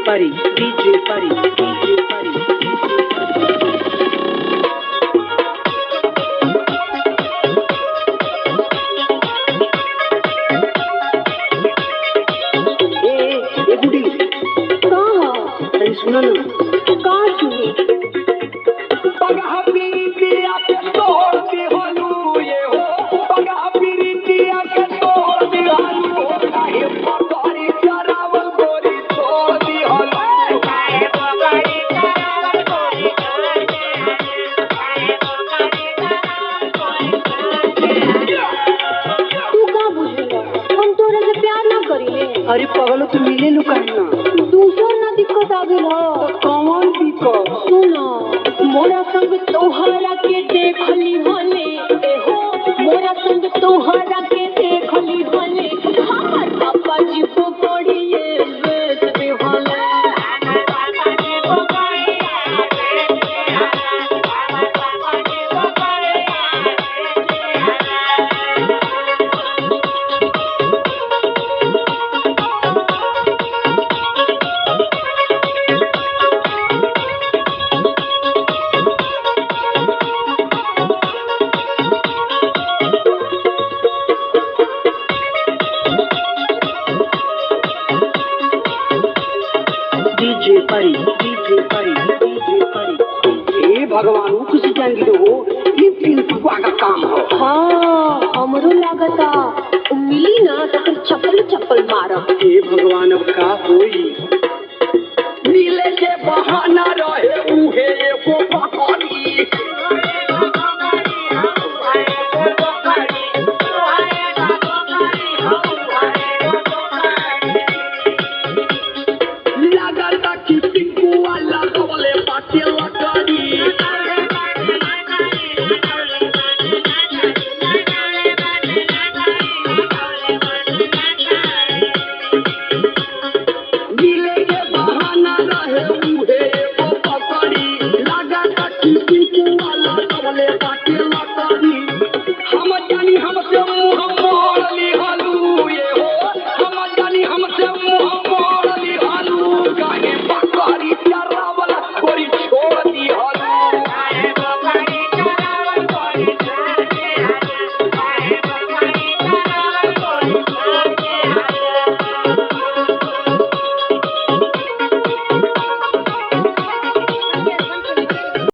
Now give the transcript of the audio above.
Pari, DJ Pari, DJ Pari. ए गुडी कहाँ तनी सुना ना कहाँ सुनी अरे पगलो तू मिले नु कहना दूसर ना दिक्कत आ गइल ह कौन दिक्कत सुनो मोरा संग तोहरा के देखली होले ए हो मोरा संग तोहरा के देखली होले हमर पापा जी को पड़िए बेच दे होले DJ Pari, DJ Pari, DJ Pari. ए भगवान कुछ जान हो ये पिंटुआ का काम हो हाँ हमरो लागता मिली ना तो चप्पल चप्पल मारब हे भगवान अब का होई मिले के बहाना रहे उहे एको पकड़ी लागता कि पिंटुआ लगवले बाटे लटड़ी मिले के बहाना रहे उहे एको पकड़ी लागता कि पिंटुआ